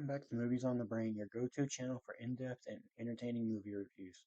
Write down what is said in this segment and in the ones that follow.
back to Movies on the Brain, your go-to channel for in-depth and entertaining movie reviews.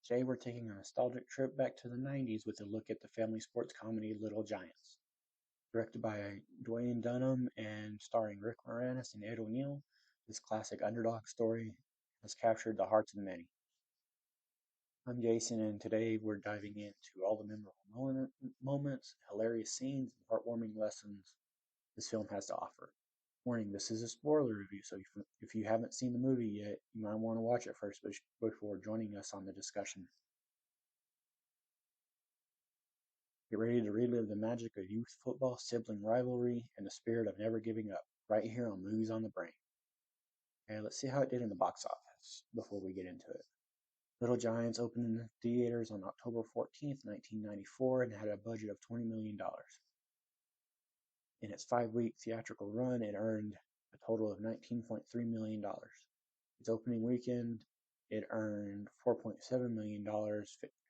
Today we're taking a nostalgic trip back to the 90s with a look at the family sports comedy Little Giants. Directed by Dwayne Dunham and starring Rick Moranis and Ed O'Neill, this classic underdog story has captured the hearts of many. I'm Jason, and today we're diving into all the memorable moments, hilarious scenes, and heartwarming lessons this film has to offer. Warning, this is a spoiler review, so if you haven't seen the movie yet, you might want to watch it first before joining us on the discussion. Get ready to relive the magic of youth football, sibling rivalry, and the spirit of never giving up, right here on Movies on the Brain. And let's see how it did in the box office before we get into it. Little Giants opened in the theaters on October 14th, 1994, and had a budget of $20 million. In its 5-week theatrical run, it earned a total of $19.3 million. Its opening weekend, it earned $4.7 million,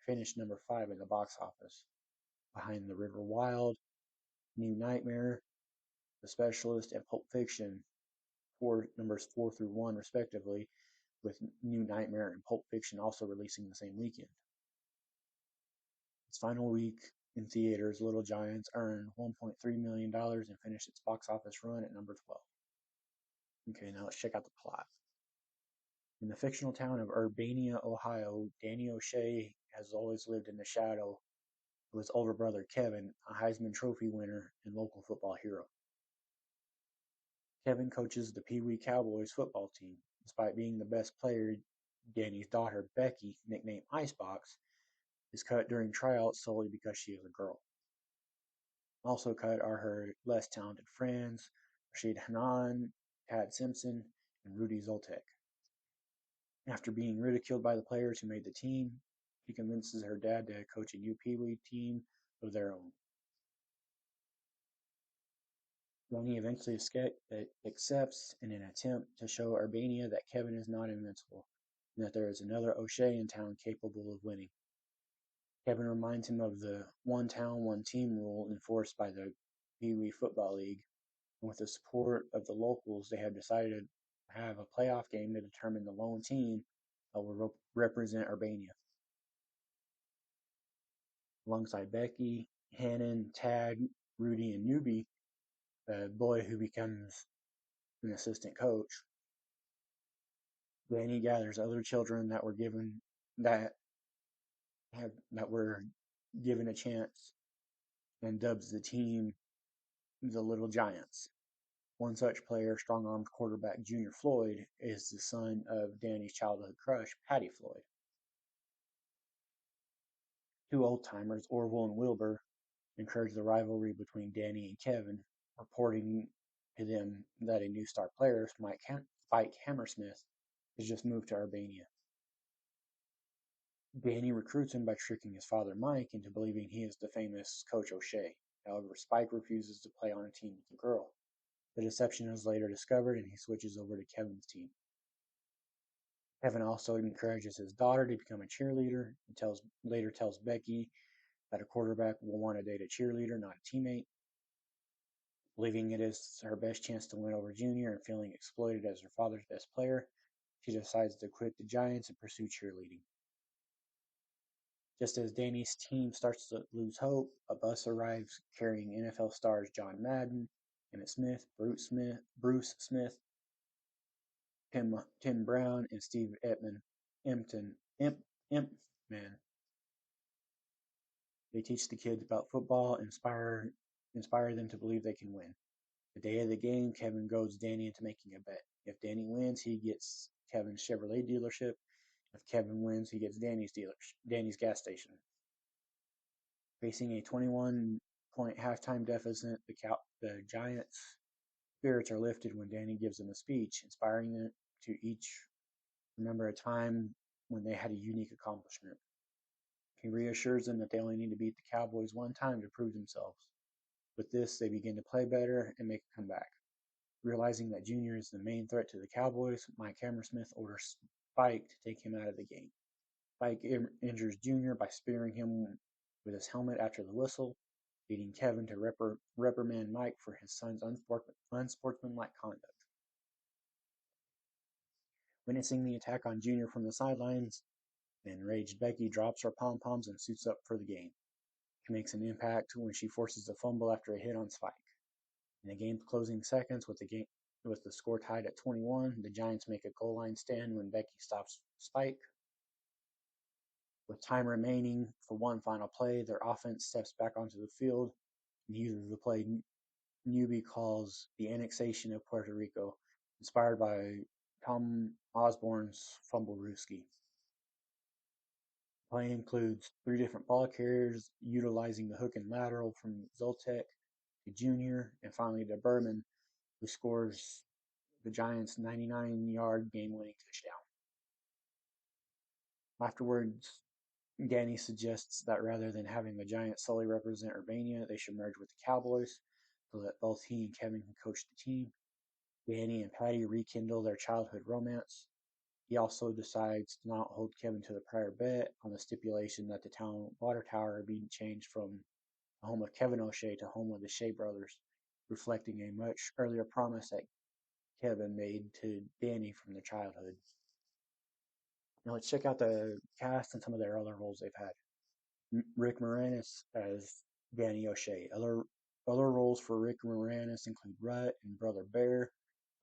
finished number 5 in the box office, behind The River Wild, New Nightmare, The Specialist, and Pulp Fiction, numbers 4 through 1 respectively, with New Nightmare and Pulp Fiction also releasing the same weekend. Its final week in theaters, Little Giants earned $1.3 million and finished its box office run at number 12. Okay, now let's check out the plot. In the fictional town of Urbana, Ohio, Danny O'Shea has always lived in the shadow of his older brother Kevin, a Heisman Trophy winner and local football hero. Kevin coaches the Peewee Cowboys football team. Despite being the best player, Danny's daughter Becky, nicknamed Icebox, is cut during tryouts solely because she is a girl. Also cut are her less talented friends, Rashid Hanan, Tad Simpson, and Rudy Zoltek. After being ridiculed by the players who made the team, she convinces her dad to coach a new Pee-wee team of their own. Ronnie eventually accepts in an attempt to show Urbania that Kevin is not invincible, and that there is another O'Shea in town capable of winning. Kevin reminds him of the one town, one team rule enforced by the Pee-wee Football League, and with the support of the locals, they have decided to have a playoff game to determine the lone team that will represent Urbania. Alongside Becky, Hannon, Tad, Rudy, and Newbie, the boy who becomes an assistant coach, Danny gathers other children that were given a chance and dubs the team the Little Giants. One such player, strong-armed quarterback Junior Floyd, is the son of Danny's childhood crush, Patty Floyd. Two old-timers, Orville and Wilbur, encourage the rivalry between Danny and Kevin, reporting to them that a new star player, Spike Hammersmith, has just moved to Urbania. Danny recruits him by tricking his father Mike into believing he is the famous Coach O'Shea. However, Spike refuses to play on a team with the girl. The deception is later discovered and he switches over to Kevin's team. Kevin also encourages his daughter to become a cheerleader and later tells Becky that a quarterback will want to date a cheerleader, not a teammate. Believing it is her best chance to win over Junior and feeling exploited as her father's best player, she decides to quit the Giants and pursue cheerleading. Just as Danny's team starts to lose hope, a bus arrives carrying NFL stars John Madden, Emmitt Smith, Bruce Smith, Tim Brown, and Steve Empman. They teach the kids about football, inspire them to believe they can win. The day of the game, Kevin goads Danny into making a bet. If Danny wins, he gets Kevin's Chevrolet dealership. If Kevin wins, he gets Danny's gas station. Facing a 21-point halftime deficit, the Giants' spirits are lifted when Danny gives them a speech, inspiring them to each remember a time when they had a unique accomplishment. He reassures them that they only need to beat the Cowboys one time to prove themselves. With this, they begin to play better and make a comeback. Realizing that Junior is the main threat to the Cowboys, Mike Hammersmith orders Spike to take him out of the game. Spike injures Junior by spearing him with his helmet after the whistle, leading Kevin to reprimand Mike for his son's unsportsmanlike conduct. Witnessing the attack on Junior from the sidelines, the enraged Becky drops her pom-poms and suits up for the game. She makes an impact when she forces a fumble after a hit on Spike. In the game's closing seconds, with the score tied at 21, the Giants make a goal line stand when Becky stops Spike. With time remaining for one final play, their offense steps back onto the field and uses the play Newby calls the annexation of Puerto Rico, inspired by Tom Osborne's Fumblerooski. The play includes 3 different ball carriers utilizing the hook and lateral from Zoltek to Junior and finally to Berman, who scores the Giants' 99-yard game-winning touchdown. Afterwards, Danny suggests that rather than having the Giants solely represent Urbania, they should merge with the Cowboys so that both he and Kevin can coach the team. Danny and Patty rekindle their childhood romance. He also decides to not hold Kevin to the prior bet on the stipulation that the town water tower be changed from the home of Kevin O'Shea to home of the Shea brothers, reflecting a much earlier promise that Kevin made to Danny from their childhood. Now let's check out the cast and some of their other roles they've had. Rick Moranis as Danny O'Shea. Other roles for Rick Moranis include Rut and Brother Bear,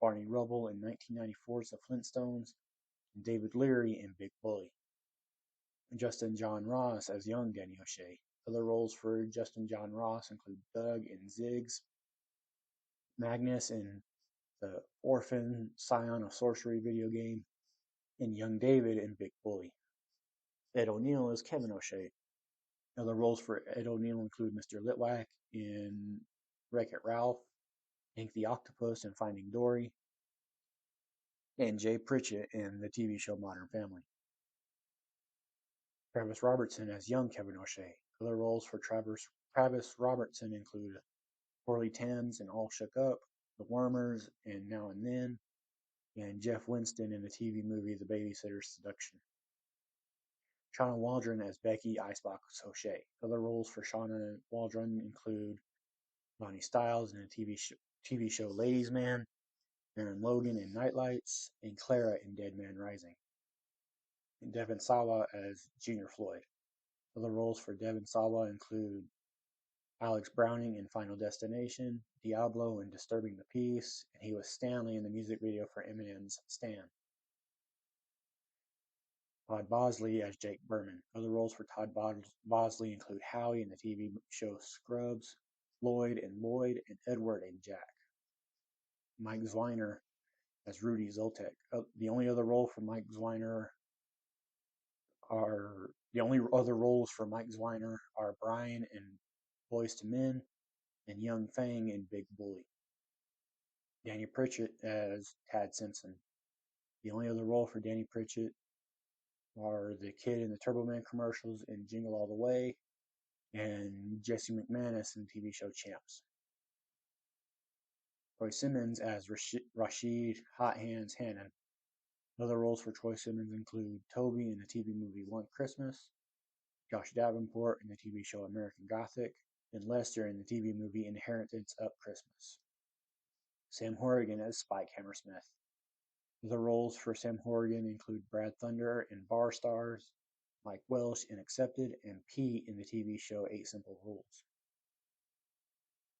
Barney Rubble in 1994's The Flintstones, and David Leary in Big Bully. Justin John Ross as young Danny O'Shea. Other roles for Justin John Ross include Doug in Ziggs, Magnus in the Orphan Scion of Sorcery video game, and young David in Big Bully. Ed O'Neill as Kevin O'Shea. Other roles for Ed O'Neill include Mr. Litwack in Wreck-It Ralph, Hank the Octopus in Finding Dory, and Jay Pritchett in the TV show Modern Family. Travis Robertson as young Kevin O'Shea. Other roles for Travis Robertson include Orly Thames in All Shook Up, The Wormers, and Now and Then, and Jeff Winston in the TV movie The Babysitter's Seduction. Shauna Waldron as Becky Icebox O'Shea. Other roles for Shauna Waldron include Bonnie Stiles in the TV show Ladies Man, Aaron Logan in Nightlights, and Clara in Dead Man Rising. And Devin Sawa as Junior Floyd. Other roles for Devin Sawa include Alex Browning in Final Destination, Diablo in Disturbing the Peace, and he was Stanley in the music video for Eminem's Stan. Todd Bosley as Jake Berman. Other roles for Todd Bosley include Howie in the TV show Scrubs, Floyd and Lloyd, and Edward and Jack. Mike Zwiner as Rudy Zoltek. The only other roles for Mike Zwiner are Brian in Boys to Men and Young Fang in Big Bully. Danny Pritchett as Tad Simpson. The only other role for Danny Pritchett are the kid in the Turbo Man commercials in Jingle All the Way and Jesse McManus in the TV show Champs. Troy Simmons as Rashid Hot Hands Hannon. Other roles for Troy Simmons include Toby in the TV movie One Christmas, Josh Davenport in the TV show American Gothic, and Lester in the TV movie Inheritance of Christmas. Sam Horrigan as Spike Hammersmith. Other roles for Sam Horrigan include Brad Thunder in Bar Stars, Mike Welsh in Accepted, and Pete in the TV show 8 Simple Rules.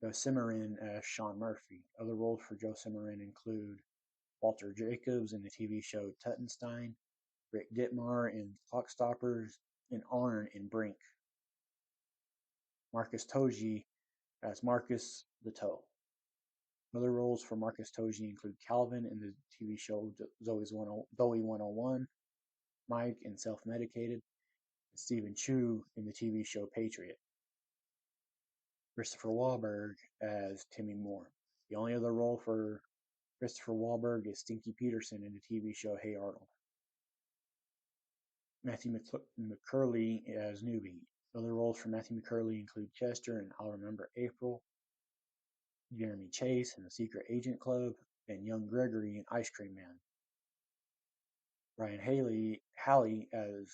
Joe Cimarron as Sean Murphy. Other roles for Joe Cimarron include Walter Jacobs in the TV show Tuttenstein, Rick Dittmar in Clockstoppers, and Arn in Brink. Marcus Toji as Marcus the Toe. Other roles for Marcus Toji include Calvin in the TV show Zoe 101, Mike in Self-Medicated, and Stephen Chu in the TV show Patriot. Christopher Wahlberg as Timmy Moore. The only other role for Christopher Wahlberg is Stinky Peterson in the TV show Hey Arnold. Matthew McCurley as Newbie. Other roles for Matthew McCurley include Chester in I'll Remember April, Jeremy Chase in The Secret Agent Club, and young Gregory in Ice Cream Man. Brian Halley as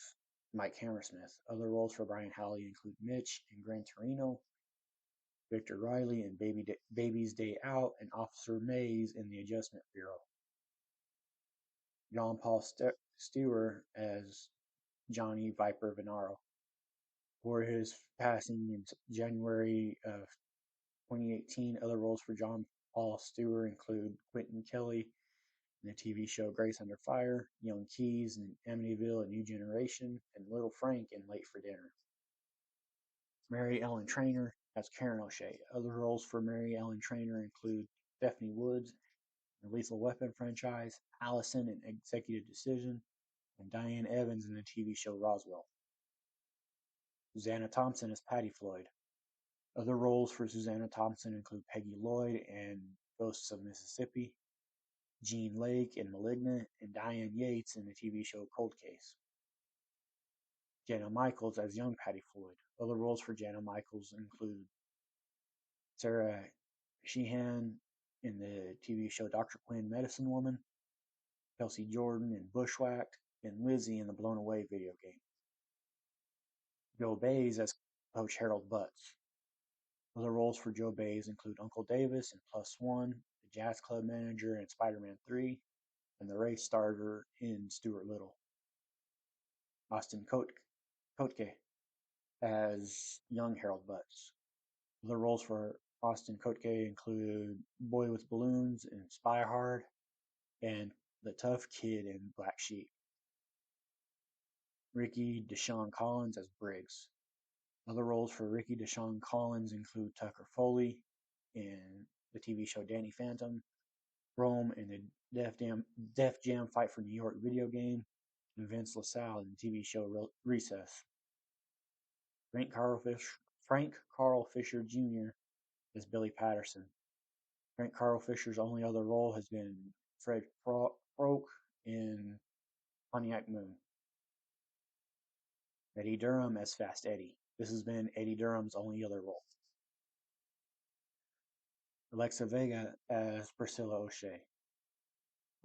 Mike Hammersmith. Other roles for Brian Halley include Mitch in Gran Torino, Victor Riley in Baby's Day Out, and Officer Mays in the Adjustment Bureau. John Paul Stewart as Johnny Viper Venaro. For his passing in January of 2018, other roles for John Paul Stewart include Quentin Kelly in the TV show Grace Under Fire, Young Keys in Amityville: A New Generation, and Little Frank in Late for Dinner. Mary Ellen Trainor as Karen O'Shea. Other roles for Mary Ellen Trainor include Stephanie Woods in the Lethal Weapon franchise, Allison in Executive Decision, and Diane Evans in the TV show Roswell. Susanna Thompson as Patty Floyd. Other roles for Susanna Thompson include Peggy Lloyd in Ghosts of Mississippi, Jean Lake in *Malignant*, and Diane Yates in the TV show Cold Case. Jenna Michaels as young Patty Floyd. Other roles for Jenna Michaels include Sarah Sheehan in the TV show Dr. Quinn Medicine Woman, Kelsey Jordan in Bushwhacked, and Lizzie in the Blown Away video game. Joe Bays as Coach Harold Butts. Other roles for Joe Bays include Uncle Davis in Plus One, the Jazz Club manager in Spider-Man 3, and the race starter in Stuart Little. Austin Kotke as young Harold Butts. Other roles for Austin Kotke include Boy with Balloons in Spy Hard and the tough kid in Black Sheep. Ricky Deshawn Collins as Briggs. Other roles for Ricky Deshawn Collins include Tucker Foley in the TV show Danny Phantom, Rome in the Def Jam Fight for New York video game, and Vince LaSalle in the TV show Recess. Frank Carl Fisher Jr. as Billy Patterson. Frank Carl Fisher's only other role has been Fred Froke in Pontiac Moon. Eddie Durham as Fast Eddie. This has been Eddie Durham's only other role. Alexa Vega as Priscilla O'Shea.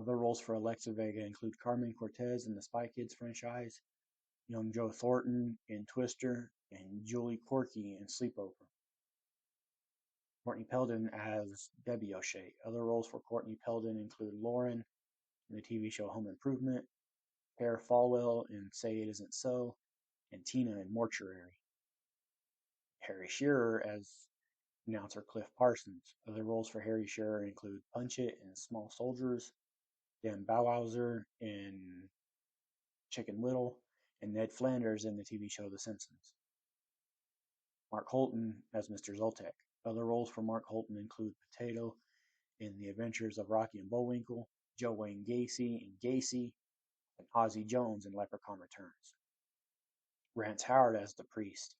Other roles for Alexa Vega include Carmen Cortez in the Spy Kids franchise, young Joe Thornton in Twister, and Julie Corky in Sleepover. Courtney Peldon as Debbie O'Shea. Other roles for Courtney Peldon include Lauren in the TV show Home Improvement, Claire Falwell in Say It Isn't So, and Tina in Mortuary. Harry Shearer as announcer Cliff Parsons. Other roles for Harry Shearer include Punch It in Small Soldiers, Dan Bowhauser in Chicken Little, and Ned Flanders in the TV show The Simpsons. Mark Holton as Mr. Zoltek. Other roles for Mark Holton include Potato in The Adventures of Rocky and Bullwinkle, Joe Wayne Gacy in Gacy, and Ozzie Jones in Leprechaun Returns. Rance Howard as the priest.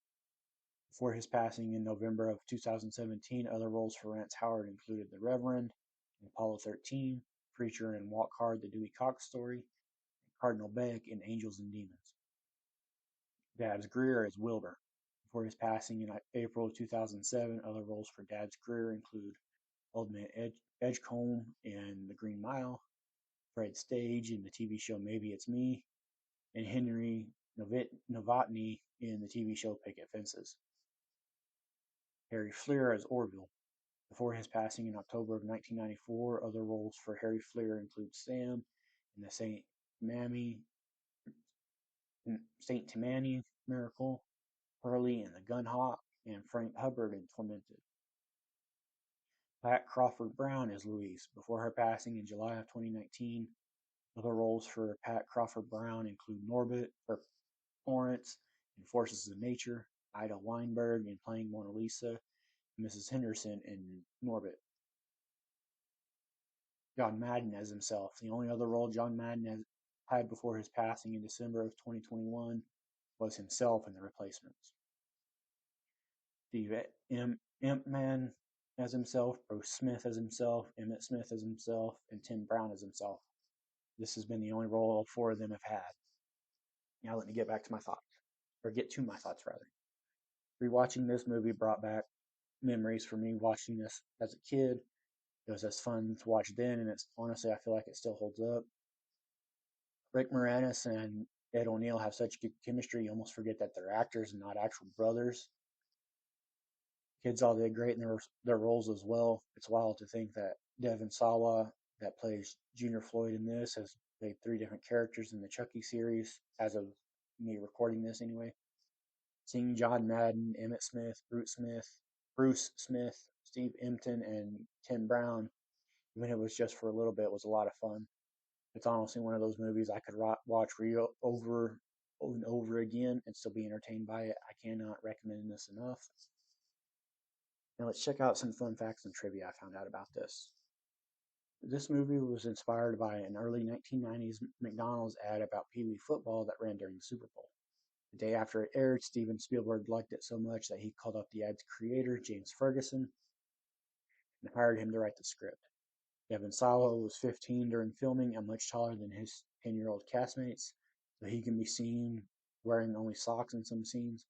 Before his passing in November of 2017, other roles for Rance Howard included the Reverend in Apollo 13, Preacher in Walk Hard, the Dewey Cox Story, and Cardinal Beck in Angels and Demons. Dabbs Greer as Wilbur. Before his passing in April of 2007, other roles for Dabbs Greer include Old Man Edgecombe in The Green Mile, Fred Stage in the TV show Maybe It's Me, and Henry Novotny in the TV show Picket Fences. Harry Fleer as Orville. Before his passing in October of 1994, other roles for Harry Fleer include Sam in the St. Tammany Miracle, Hurley in The Gun Hawk, and Frank Hubbard in Tormented. Pat Crawford Brown as Louise. Before her passing in July of 2019, other roles for Pat Crawford Brown include Norbit or Florence in Forces of Nature, Ida Weinberg in Playing Mona Lisa, and Mrs. Henderson in Norbit. John Madden as himself. The only other role John Madden had before his passing in December of 2021 was himself in The Replacements. Steve Impman as himself, Bruce Smith as himself, Emmett Smith as himself, and Tim Brown as himself. This has been the only role all four of them have had. Now let me get back to my thoughts, or get to my thoughts rather. Rewatching this movie brought back memories for me watching this as a kid. It was as fun to watch then, and it's honestly I feel like it still holds up. Rick Moranis and Ed O'Neill have such good chemistry, you almost forget that they're actors and not actual brothers. Kids all did great in their roles as well. It's wild to think that Devon Sawa, that plays Junior Floyd in this, has Played three different characters in the Chucky series as of me recording this anyway. Seeing John Madden, Emmett Smith, Bruce Smith, Steve Empton, and Tim Brown, even if it was just for a little bit, was a lot of fun. It's honestly one of those movies I could watch over and over again and still be entertained by it. I cannot recommend this enough. Now let's check out some fun facts and trivia I found out about this. This movie was inspired by an early 1990s McDonald's ad about Pee Wee football that ran during the Super Bowl. The day after it aired, Steven Spielberg liked it so much that he called up the ad's creator, James Ferguson, and hired him to write the script. Devon Sawa was 15 during filming and much taller than his 10-year-old castmates, so he can be seen wearing only socks in some scenes.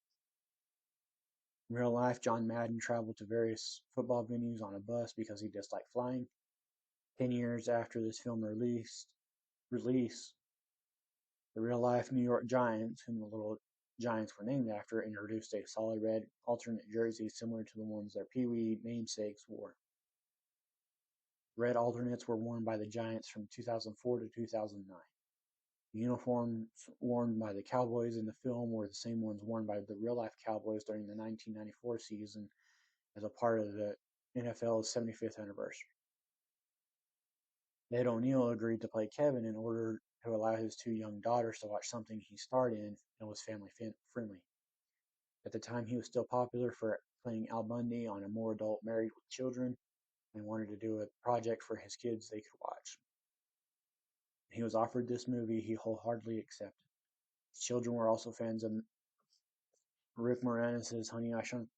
In real life, John Madden traveled to various football venues on a bus because he disliked flying. 10 years after this film release, the real-life New York Giants, whom the Little Giants were named after, introduced a solid red alternate jersey similar to the ones their Pee Wee namesakes wore. Red alternates were worn by the Giants from 2004 to 2009. The uniforms worn by the Cowboys in the film were the same ones worn by the real-life Cowboys during the 1994 season as a part of the NFL's 75th anniversary. Ed O'Neill agreed to play Kevin in order to allow his two young daughters to watch something he starred in and was family friendly. At the time, he was still popular for playing Al Bundy on a more adult Married with Children and wanted to do a project for his kids they could watch. He was offered this movie he wholeheartedly accepted. His children were also fans of Rick Moranis' Honey, I Shrunk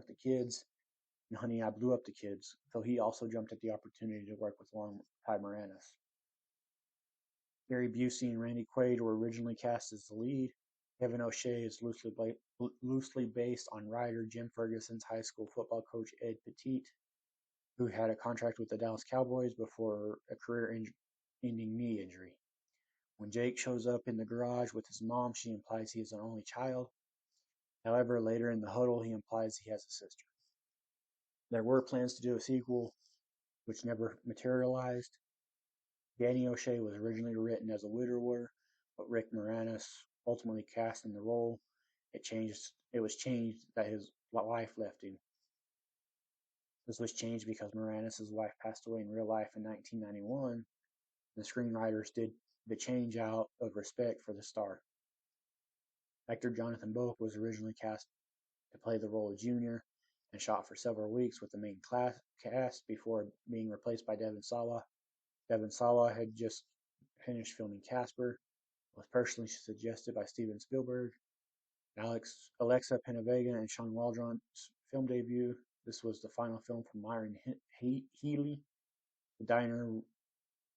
the Kids and Honey, I Blew Up the Kids, so he also jumped at the opportunity to work with Ty Moranis. Gary Busey and Randy Quaid were originally cast as the lead. Kevin O'Shea is loosely based on writer Jim Ferguson's high school football coach Ed Pettit, who had a contract with the Dallas Cowboys before a career-ending knee injury. When Jake shows up in the garage with his mom, she implies he is an only child. However, later in the huddle, he implies he has a sister. There were plans to do a sequel, which never materialized. Danny O'Shea was originally written as a widower, but Rick Moranis ultimately cast in the role. It was changed that his wife left him. This was changed because Moranis' wife passed away in real life in 1991. The screenwriters did the change out of respect for the star. Actor Jonathan Boak was originally cast to play the role of Junior and shot for several weeks with the main cast before being replaced by Devon Sawa. Devon Sawa had just finished filming Casper, was personally suggested by Steven Spielberg. Alexa Penavega and Sean Waldron's film debut. This was the final film from Myron Healy. The diner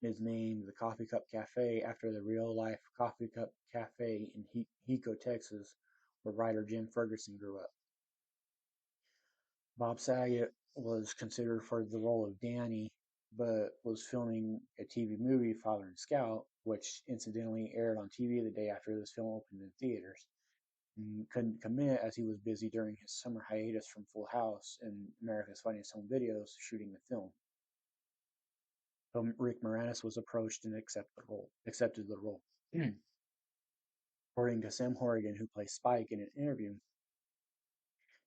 is named the Coffee Cup Cafe after the real-life Coffee Cup Cafe in Hico, Texas, where writer Jim Ferguson grew up. Bob Saget was considered for the role of Danny, but was filming a TV movie, Father and Scout, which incidentally aired on TV the day after this film opened in theaters. And couldn't commit as he was busy during his summer hiatus from Full House and America's Funniest Home Videos shooting the film. So Rick Moranis was approached and accepted the role. According to Sam Horrigan, who plays Spike in an interview,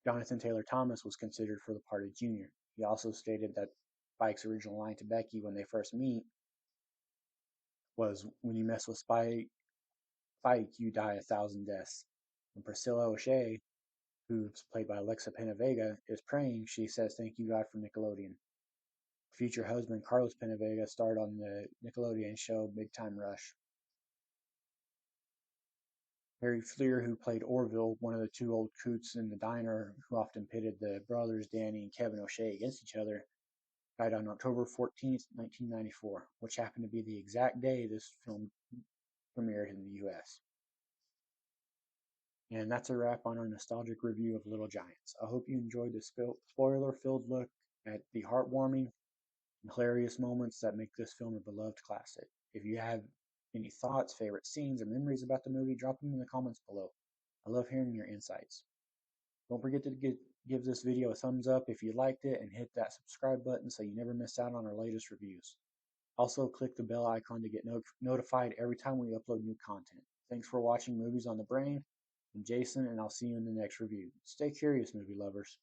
Jonathan Taylor Thomas was considered for the part of Junior. He also stated that Spike's original line to Becky when they first meet was, "When you mess with Spike, you die 1,000 deaths." When Priscilla O'Shea, who's played by Alexa Penavega, is praying, she says, "Thank you, God, for Nickelodeon." Future husband Carlos Penavega starred on the Nickelodeon show Big Time Rush. Harry Fleer, who played Orville, one of the two old coots in the diner who often pitted the brothers Danny and Kevin O'Shea against each other, died on October 14th, 1994, which happened to be the exact day this film premiered in the US. And that's a wrap on our nostalgic review of Little Giants. I hope you enjoyed this spoiler-filled look at the heartwarming and hilarious moments that make this film a beloved classic. If you have any thoughts, favorite scenes, or memories about the movie, drop them in the comments below. I love hearing your insights. Don't forget to give this video a thumbs up if you liked it and hit that subscribe button so you never miss out on our latest reviews. Also, click the bell icon to get notified every time we upload new content. Thanks for watching Movies on the Brain. I'm Jason, and I'll see you in the next review. Stay curious, movie lovers.